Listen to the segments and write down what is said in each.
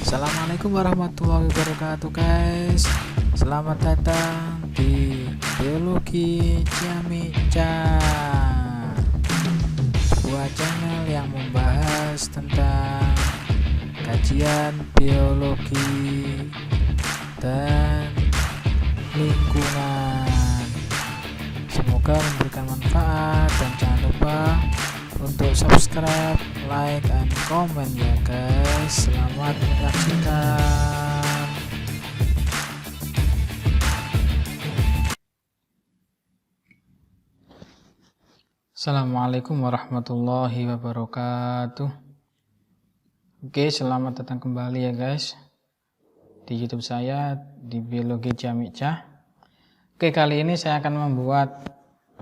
Assalamualaikum warahmatullahi wabarakatuh guys. Selamat datang di Biologi Ciamicca, sebuah channel yang membahas tentang kajian biologi dan lingkungan. Semoga memberikan manfaat dan jangan lupa untuk subscribe, like, dan komen ya guys. Selamat menyaksikan. Assalamualaikum warahmatullahi wabarakatuh. Oke, selamat datang kembali ya guys di YouTube saya di Biologi Ciamicca. Oke, kali ini saya akan membuat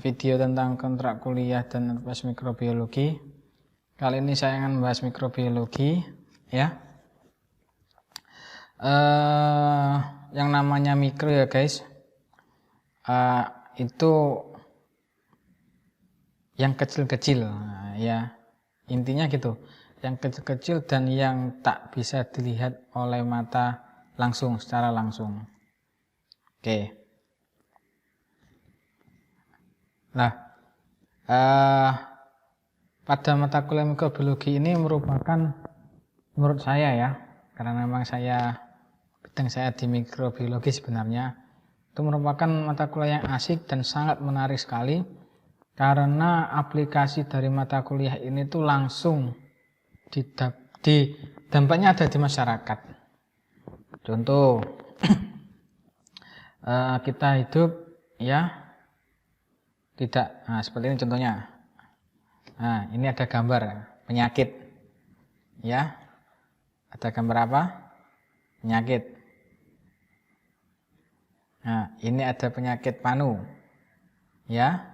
video tentang kontrak kuliah dan advance mikrobiologi. Kali ini saya akan membahas mikrobiologi ya. Yang namanya mikro ya guys, itu yang kecil-kecil ya, intinya gitu, yang kecil-kecil dan yang tak bisa dilihat oleh mata langsung, secara langsung. Oke. Nah, pada mata kuliah mikrobiologi ini merupakan, menurut saya ya, karena memang bidang saya di mikrobiologi sebenarnya, itu merupakan mata kuliah yang asik dan sangat menarik sekali, karena aplikasi dari mata kuliah ini tuh langsung dampaknya ada di masyarakat. Contoh, kita hidup ya, tidak, nah seperti ini contohnya. Nah, ini ada gambar penyakit ya, ada gambar apa? Penyakit. Nah, ini ada penyakit panu ya,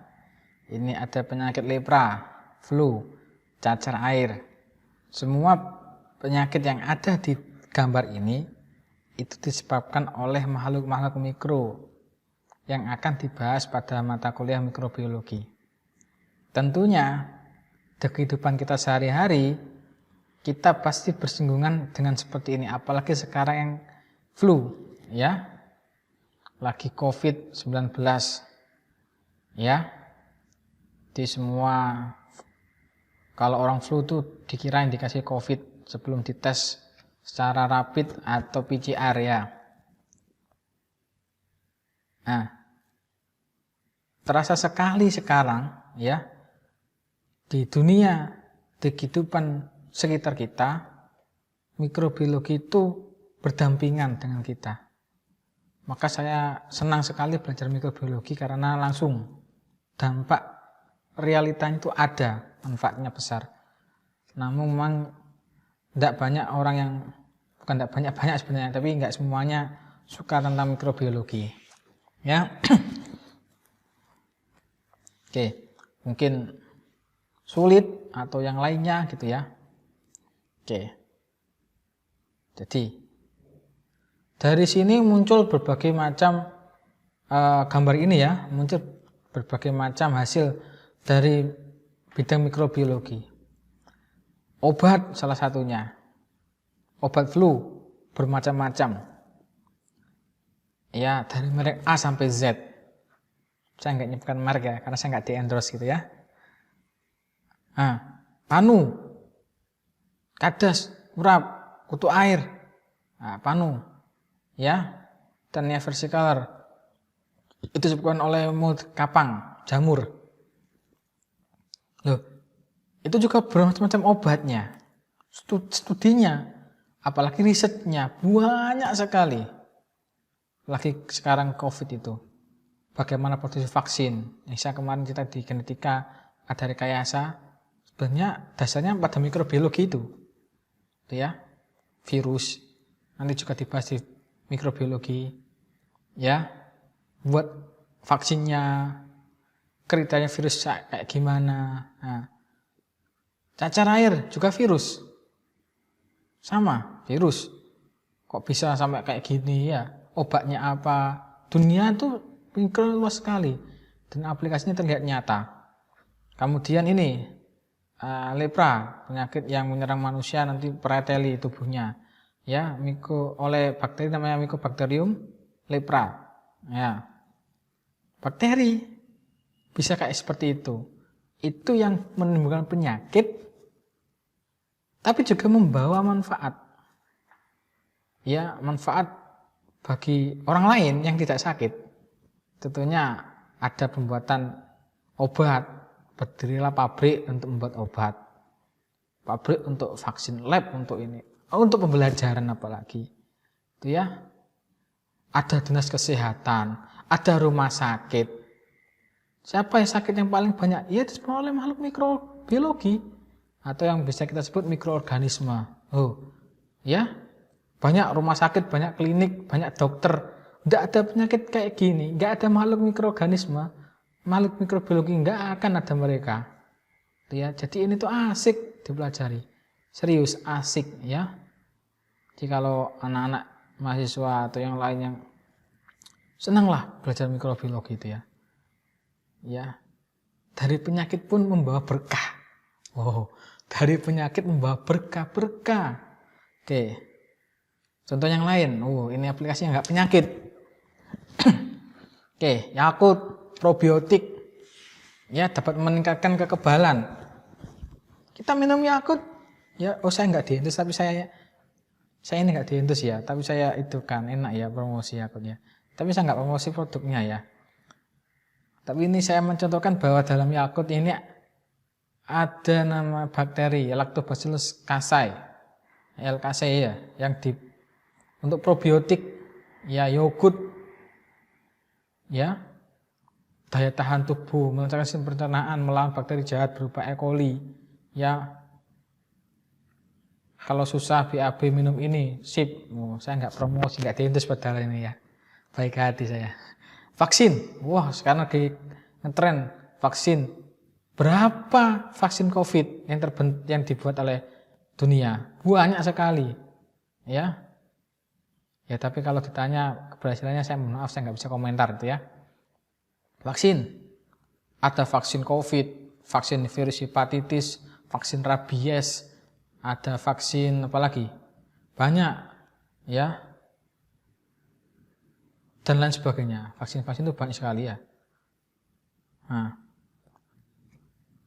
ini ada penyakit lepra, flu, cacar air. Semua penyakit yang ada di gambar ini itu disebabkan oleh makhluk-makhluk mikro yang akan dibahas pada mata kuliah mikrobiologi. Tentunya di kehidupan kita sehari-hari kita pasti bersinggungan dengan seperti ini, apalagi sekarang yang flu ya, lagi COVID-19 ya. Di semua, kalau orang flu tuh dikirain dikasih COVID sebelum dites secara rapid atau PCR ya. Nah, terasa sekali sekarang ya, di dunia, di kehidupan sekitar kita, mikrobiologi itu berdampingan dengan kita. Maka saya senang sekali belajar mikrobiologi karena langsung dampak realitanya itu ada, manfaatnya besar. Namun memang tidak banyak orang yang, bukan tidak banyak sebenarnya, tapi nggak semuanya suka tentang mikrobiologi ya. Oke, mungkin sulit atau yang lainnya gitu ya. Oke, jadi dari sini muncul berbagai macam gambar ini ya, muncul berbagai macam hasil dari bidang mikrobiologi. Obat salah satunya, obat flu bermacam-macam ya, dari merek A sampai Z. Saya nggak nyebutkan merek ya, karena saya nggak di-endorse gitu ya. Nah, panu, kadas, kurap, kutu air, nah, panu ya, dan versicolor itu disebutkan oleh mold kapang, jamur. Loh, itu juga bermacam-macam obatnya, studinya, apalagi risetnya banyak sekali. Lagi sekarang COVID itu, bagaimana produksi vaksin. Yang saya kemarin cerita di genetika ada rekayasa, sebenarnya dasarnya pada mikrobiologi itu ya, virus. Nanti juga dibahas di mikrobiologi ya, buat vaksinnya, kriteria virus kayak gimana. Nah, cacar air juga virus, sama virus. Kok bisa sampai kayak gini ya? Obatnya apa? Dunia itu mikro luas sekali dan aplikasinya terlihat nyata. Kemudian ini lepra, penyakit yang menyerang manusia, nanti preteli tubuhnya Ya, oleh bakteri namanya Mycobacterium lepra. Ya. Bakteri bisa kayak seperti itu. Itu yang menimbulkan penyakit tapi juga membawa manfaat. Ya, manfaat bagi orang lain yang tidak sakit. Tentunya ada pembuatan obat, berdirilah pabrik untuk membuat obat. Pabrik untuk vaksin, lab untuk ini. Untuk pembelajaran apalagi. Itu ya. Ada dinas kesehatan, ada rumah sakit. Siapa yang sakit yang paling banyak? Ya disebabkan oleh makhluk mikrobiologi atau yang bisa kita sebut mikroorganisme. Oh, ya. Banyak rumah sakit, banyak klinik, banyak dokter. Tidak ada penyakit kayak gini, nggak ada makhluk mikroorganisme, makhluk mikrobiologi nggak akan ada mereka. Ya, jadi ini tuh asik dipelajari, serius asik ya. Jadi kalau anak-anak mahasiswa atau yang lain yang senanglah belajar mikrobiologi itu ya. Ya, dari penyakit pun membawa berkah. Oh, dari penyakit membawa berkah-berkah. Oke. Contoh yang lain, ini aplikasinya nggak penyakit. Oke, Yakult probiotik, ya dapat meningkatkan kekebalan. Kita minum Yakult, ya, saya nggak diintus, tapi saya ini nggak diintus ya, tapi saya itu kan enak ya promosi Yakult ya. Tapi saya nggak promosi produknya ya. Tapi ini saya mencontohkan bahwa dalam Yakult ini ada nama bakteri Lactobacillus casei, LKC ya, yang untuk probiotik, ya yogurt, ya daya tahan tubuh, melancarkan sistem pencernaan, melawan bakteri jahat berupa E. coli, ya kalau susah BAB minum ini, sip. Saya nggak promosi, nggak diintus padahal ini ya, baik hati saya. Vaksin, wah sekarang lagi ngetren vaksin. Berapa vaksin COVID yang dibuat oleh dunia? Banyak sekali, ya. Ya tapi kalau ditanya keberhasilannya saya maaf saya nggak bisa komentar itu ya. Vaksin, ada vaksin COVID, vaksin virus hepatitis, vaksin rabies, ada vaksin apa lagi? Banyak ya. Dan lain sebagainya. Vaksin-vaksin itu banyak sekali ya. Nah,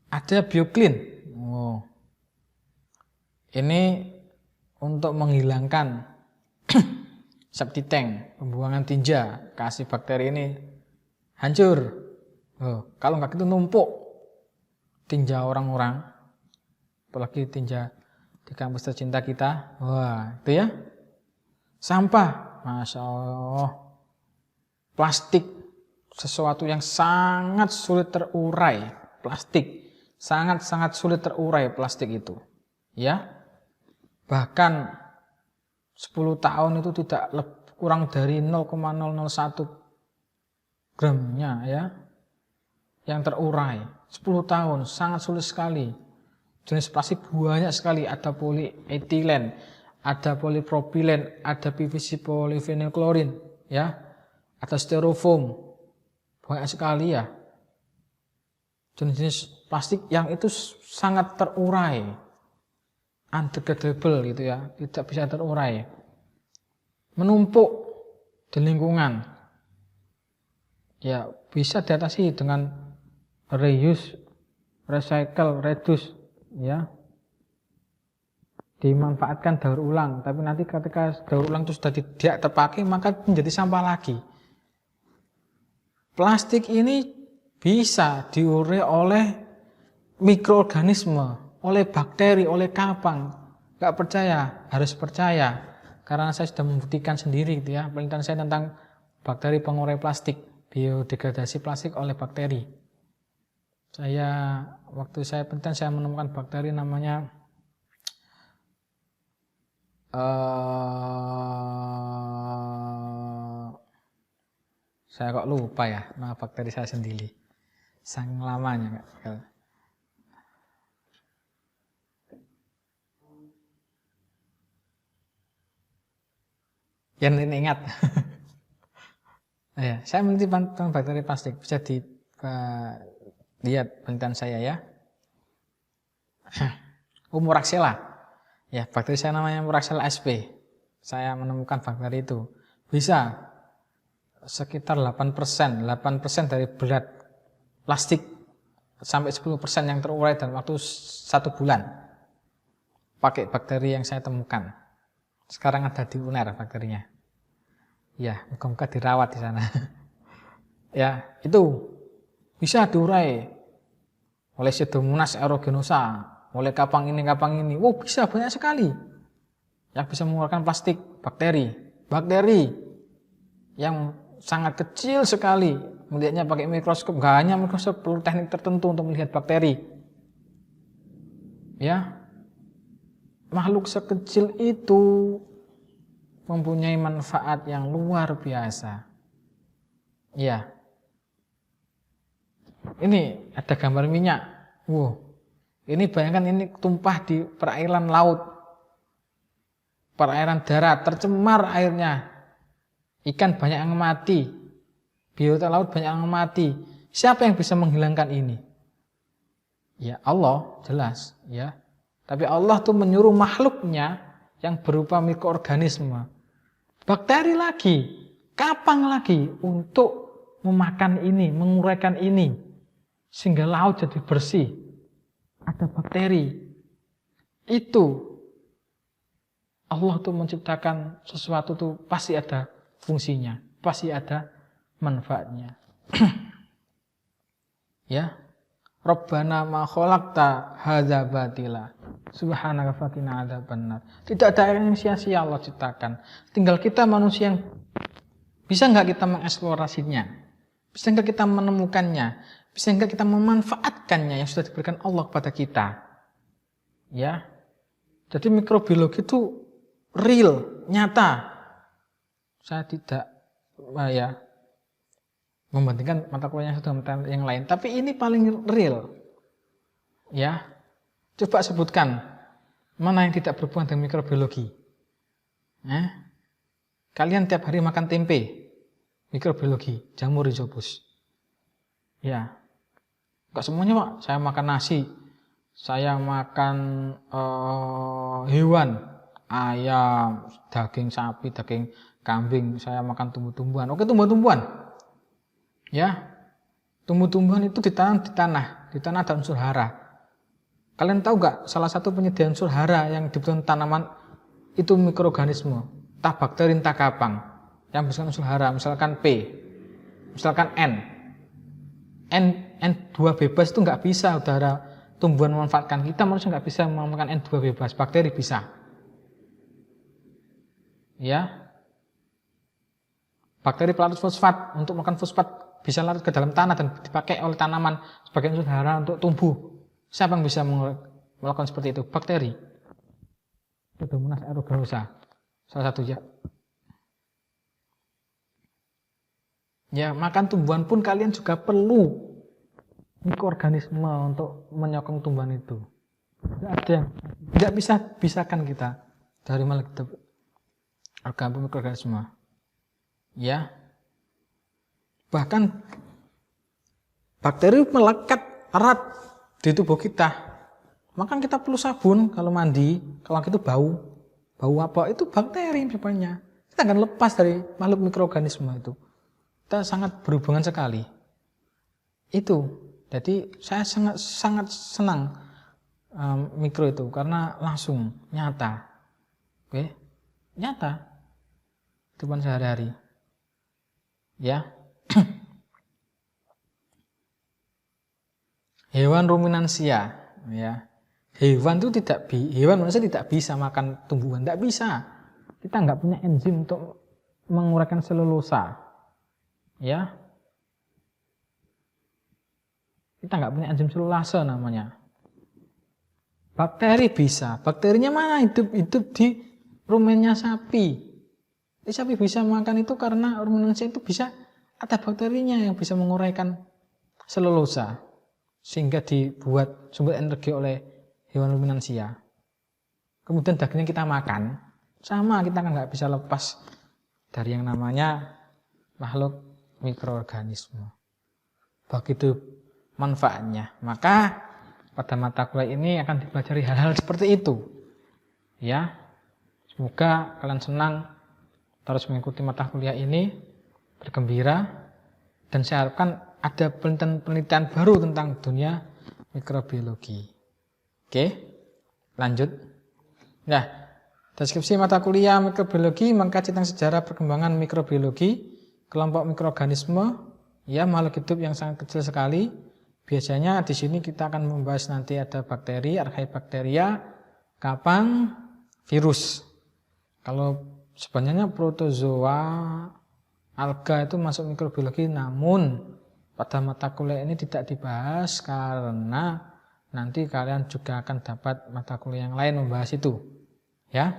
ada BioClean. Ini untuk menghilangkan septic tank, pembuangan tinja, kasih bakteri ini hancur. Kalau nggak gitu numpuk tinja orang-orang, apalagi tinja di kampus tercinta kita. Wah, itu ya. Sampah, Masya Allah. Plastik, sesuatu yang sangat sulit terurai. Plastik, sangat-sangat sulit terurai plastik itu. Ya, bahkan 10 tahun itu tidak kurang dari 0,001 gramnya ya yang terurai. 10 tahun sangat sulit sekali. Jenis plastik banyak sekali, ada polietilen, ada polipropilen, ada PVC polyvinyl klorin ya, ada styrofoam. Banyak sekali ya jenis-jenis plastik yang itu sangat terurai, undegradable gitu ya, tidak bisa terurai, menumpuk di lingkungan. Ya bisa diatasi dengan reuse, recycle, reduce ya, dimanfaatkan daur ulang. Tapi nanti ketika daur ulang itu sudah tidak terpakai maka menjadi sampah lagi. Plastik ini bisa diurai oleh mikroorganisme, oleh bakteri, oleh kapang. Gak percaya, harus percaya. Karena saya sudah membuktikan sendiri gitu ya, penelitian saya tentang bakteri pengurai plastik, biodegradasi plastik oleh bakteri. Waktu saya penelitian saya menemukan bakteri namanya saya kok lupa ya nama bakteri saya sendiri. Sang lamanya Kak. Yang ini ingat. Ya, saya meneliti tentang bakteri plastik, bisa lihat penelitian saya ya. Muraxella. Ya, bakteri saya namanya Muraxella sp. saya menemukan bakteri itu. Bisa sekitar 8% dari berat plastik sampai 10% yang terurai dalam waktu 1 bulan. Pakai bakteri yang saya temukan. Sekarang ada di UNER bakterinya. Ya, moga-moga dirawat di sana. Ya, itu bisa diurai oleh Pseudomonas aeruginosa, oleh kapang ini. Wow, bisa banyak sekali yang bisa mengeluarkan plastik, bakteri yang sangat kecil sekali. Melihatnya pakai mikroskop, nggak hanya mikroskop, perlu teknik tertentu untuk melihat bakteri. Ya, makhluk sekecil itu mempunyai manfaat yang luar biasa. Ya, ini ada gambar minyak. Wow, ini bayangkan ini tumpah di perairan laut. Perairan darat, tercemar airnya. Ikan banyak yang mati. Biota laut banyak yang mati. Siapa yang bisa menghilangkan ini? Ya Allah, jelas. Ya. Tapi Allah tuh menyuruh makhluknya yang berupa mikroorganisme. Bakteri lagi, kapang lagi untuk memakan ini, menguraikan ini. Sehingga laut jadi bersih. Ada bakteri. Itu Allah tuh menciptakan sesuatu tuh pasti ada fungsinya, pasti ada manfaatnya. Ya. Rabbana ma khalaqta hadza batila. Subhanaka faqina adzabannar. Tidak ada yang sia-sia Allah ciptakan. Tinggal kita manusia yang bisa enggak kita mengeksplorasinya? Bisa enggak kita menemukannya? Bisa enggak kita memanfaatkannya yang sudah diberikan Allah kepada kita? Ya. Jadi mikrobiologi itu real, nyata. Saya tidak membandingkan mata kuliahnya dengan mata yang lain, tapi ini paling real. Ya. Coba sebutkan mana yang tidak berhubungan dengan mikrobiologi. Kalian tiap hari makan tempe, mikrobiologi, jamur rhizopus. Ya. Enggak semuanya, Pak. Saya makan nasi, saya makan hewan, ayam, daging sapi, daging kambing, saya makan tumbuh-tumbuhan. Oke, tumbuh-tumbuhan. Ya. Tumbuh-tumbuhan itu ditanam di tanah ada unsur hara. Kalian tahu enggak salah satu penyedia unsur hara yang dibutuhkan tanaman itu mikroorganisme, entah bakteri, entah kapang. Yang bisa unsur hara, misalkan P, misalkan N2 bebas itu enggak bisa udara tumbuhan memanfaatkan. Kita manusia enggak bisa memanfaatkan N2 bebas, bakteri bisa. Ya. Bakteri pelarut fosfat, untuk makan fosfat bisa larut ke dalam tanah dan dipakai oleh tanaman sebagai unsur hara untuk tumbuh. Siapa yang bisa melakukan seperti itu? Bakteri. Pseudomonas aeruginosa, salah satu ya. Ya, makan tumbuhan pun kalian juga perlu mikroorganisme untuk menyokong tumbuhan itu. Tidak ada yang tidak bisa pisahkan kita dari mikroorganisme. Ya. Bahkan bakteri melekat erat di tubuh kita. Maka kita perlu sabun kalau mandi, kalau itu bau. Bau apa? Itu bakteri sebenarnya. Kita akan lepas dari makhluk mikroorganisme itu. Kita sangat berhubungan sekali. Itu. Jadi saya sangat senang mikro itu karena langsung nyata. Oke? Nyata. Kehidupan sehari-hari. Ya. Hewan ruminansia, ya. Hewan manusia tidak bisa makan tumbuhan, tidak bisa. Kita nggak punya enzim untuk menguraikan selulosa, ya. Kita nggak punya enzim selulase namanya. Bakteri bisa, bakterinya mana hidup di rumennya sapi. Sapi bisa makan itu karena ruminansia itu bisa ada bakterinya yang bisa menguraikan selulosa. Sehingga dibuat sumber energi oleh hewan ruminansia. Kemudian dagingnya kita makan, sama kita kan nggak bisa lepas dari yang namanya makhluk mikroorganisme. Begitu manfaatnya. Maka pada mata kuliah ini akan dipelajari hal-hal seperti itu. Ya. Semoga kalian senang terus mengikuti mata kuliah ini, bergembira, dan saya harapkan ada penelitian baru tentang dunia mikrobiologi. Oke, lanjut. Nah, deskripsi mata kuliah mikrobiologi mengkaji tentang sejarah perkembangan mikrobiologi, kelompok mikroorganisme, ya makhluk hidup yang sangat kecil sekali. Biasanya di sini kita akan membahas nanti ada bakteri, archaebacteria, kapang, virus. Kalau sebenarnya protozoa, alga itu masuk mikrobiologi, namun pada mata kuliah ini tidak dibahas karena nanti kalian juga akan dapat mata kuliah yang lain membahas itu, ya.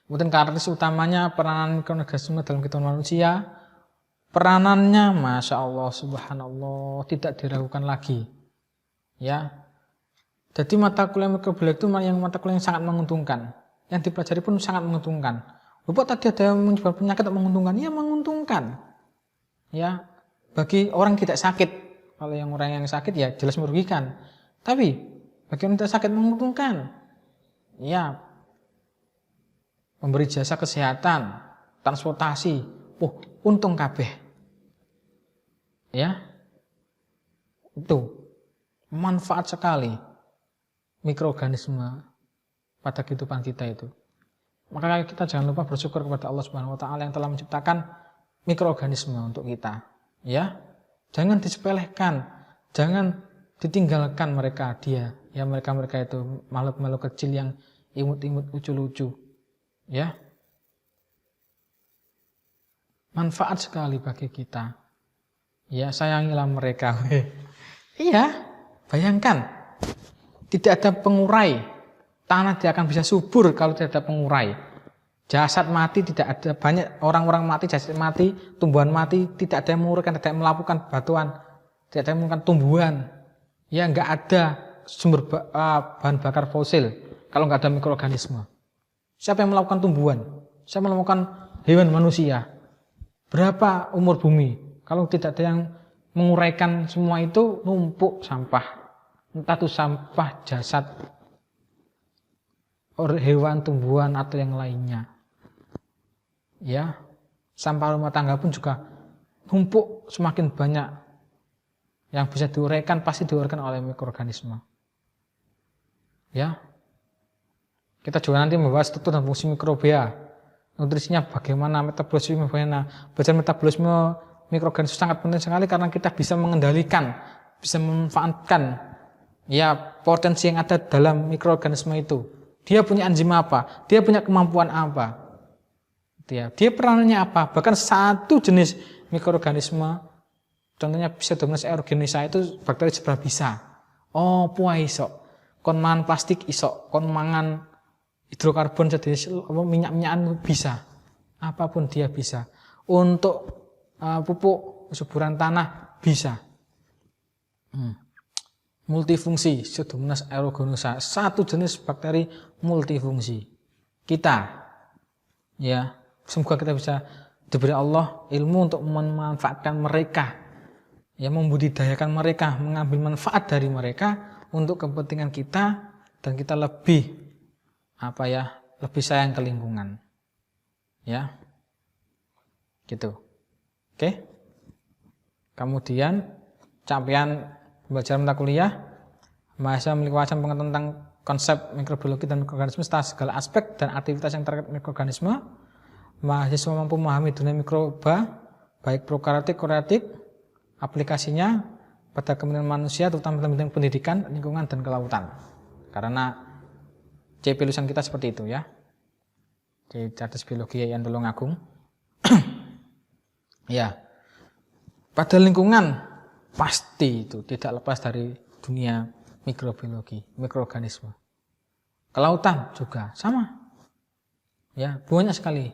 Kemudian karakteristik utamanya peranan mikroorganisme dalam kehidupan manusia. Peranannya, masya Allah, subhanallah, tidak diragukan lagi, ya. Jadi mata kuliah mikrobiologi itu mata kuliah yang sangat menguntungkan, yang dipelajari pun sangat menguntungkan. Bapak tadi ada yang menyebabkan penyakit yang menguntungkan, ya menguntungkan, ya. Bagi orang tidak sakit, kalau yang orang yang sakit ya jelas merugikan. Tapi bagi orang tidak sakit menguntungkan, ya. Memberi jasa kesehatan, transportasi, untung kabeh. Ya, itu manfaat sekali mikroorganisme pada kehidupan kita itu. Maka kita jangan lupa bersyukur kepada Allah Subhanahu wa taala yang telah menciptakan mikroorganisme untuk kita, ya. Jangan disepelekan, jangan ditinggalkan mereka mereka itu makhluk-makhluk kecil yang imut-imut lucu-lucu, ya. Manfaat sekali bagi kita. Ya, sayangilah mereka. Iya, bayangkan tidak ada pengurai, tanah tidak akan bisa subur kalau tidak ada pengurai. Jasad mati tidak ada, banyak orang-orang mati, jasad mati, tumbuhan mati, tidak ada yang menguraikan, tidak ada yang melakukan batuan, tidak ada yang melakukan tumbuhan. Ya, nggak ada sumber bahan bakar fosil kalau nggak ada mikroorganisme. Siapa yang melakukan tumbuhan? Siapa yang melakukan hewan manusia? Berapa umur bumi? Kalau tidak ada yang menguraikan semua itu, numpuk sampah. Entah itu sampah jasad hewan, tumbuhan, atau yang lainnya. Ya, sampah rumah tangga pun juga numpuk semakin banyak. Yang bisa diuraikan pasti diuraikan oleh mikroorganisme. Ya, kita juga nanti membahas struktur dan fungsi mikrobia. Nutrisinya bagaimana, metabolisme bagaimana. Belajar metabolisme mikroorganisme sangat penting sekali karena kita bisa mengendalikan, bisa memanfaatkan ya potensi yang ada dalam mikroorganisme itu. Dia punya enzim apa? Dia punya kemampuan apa? Dia peranannya apa? Bahkan satu jenis mikroorganisme, contohnya Pseudomonas aeruginosa itu bakteri seberapa bisa. Oh, puai iso. Kon mangan plastik iso, kon mangan hidrokarbon sejenis minyak-minyakan bisa. Apapun dia bisa. Untuk pupuk suburan tanah bisa. Multifungsi Pseudomonas aeruginosa, satu jenis bakteri multifungsi. Kita, ya, semoga kita bisa diberi Allah ilmu untuk memanfaatkan mereka, ya, membudidayakan mereka, mengambil manfaat dari mereka untuk kepentingan kita dan kita lebih lebih sayang ke lingkungan, ya, gitu. Oke. Kemudian capaian pembelajaran mata kuliah, mahasiswa memiliki wawasan pengetahuan tentang konsep mikrobiologi dan mikroorganisme setelah segala aspek dan aktivitas yang terkait mikroorganisme. Mahasiswa mampu memahami dunia mikroba, baik prokaryotik, eukaryotik, aplikasinya pada kepentingan manusia, terutama dalam bidang pendidikan, lingkungan, dan kelautan. Karena CP lulusan kita seperti itu, ya. Di Cerdas Biologi Yayan Tulungagung. Ya, pada lingkungan pasti itu tidak lepas dari dunia mikrobiologi, mikroorganisme. Kelautan juga sama. Ya, banyak sekali.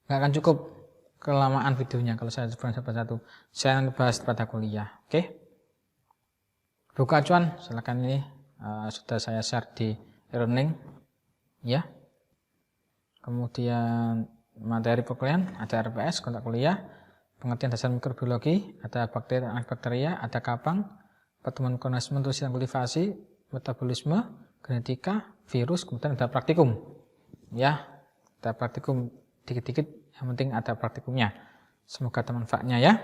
Nggak akan cukup kelamaan videonya kalau saya sebutkan satu-satu. Saya bahas pada kuliah, oke? Buku acuan, silakan ini sudah saya share di e-learning, ya. Kemudian materi perkuliahan ada RPS, kontak kuliah. Pengertian dasar mikrobiologi, ada bakteri dan bakteria, ada kapang, pertemuan organisme, nutrisi dan kultivasi, metabolisme, genetika, virus, kemudian ada praktikum. Ya, ada praktikum dikit-dikit, yang penting ada praktikumnya. Semoga bermanfaatnya ya.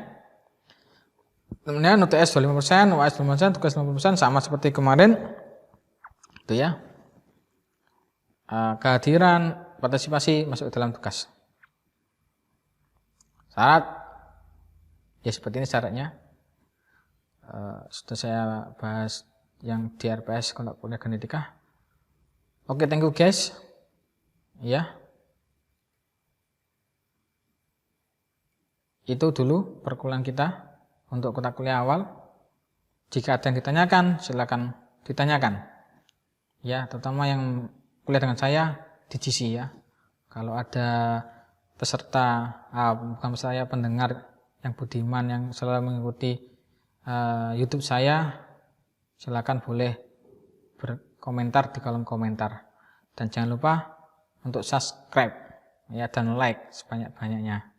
Kemudian UTS 25%, UAS 25%, tugas 50% sama seperti kemarin. Itu ya. Kehadiran, partisipasi masuk ke dalam tugas. Syarat, ya seperti ini syaratnya. Sudah saya bahas yang di RPS kontak kuliah genetika. Oke, thank you guys. Ya. Itu dulu perkuliahan kita untuk kontak kuliah awal. Jika ada yang ditanyakan, silakan ditanyakan. Ya, terutama yang kuliah dengan saya di GC ya. Kalau ada peserta, bukan saya, pendengar yang budiman yang selalu mengikuti YouTube saya, silakan boleh berkomentar di kolom komentar. Dan jangan lupa untuk subscribe ya, dan like sebanyak-banyaknya.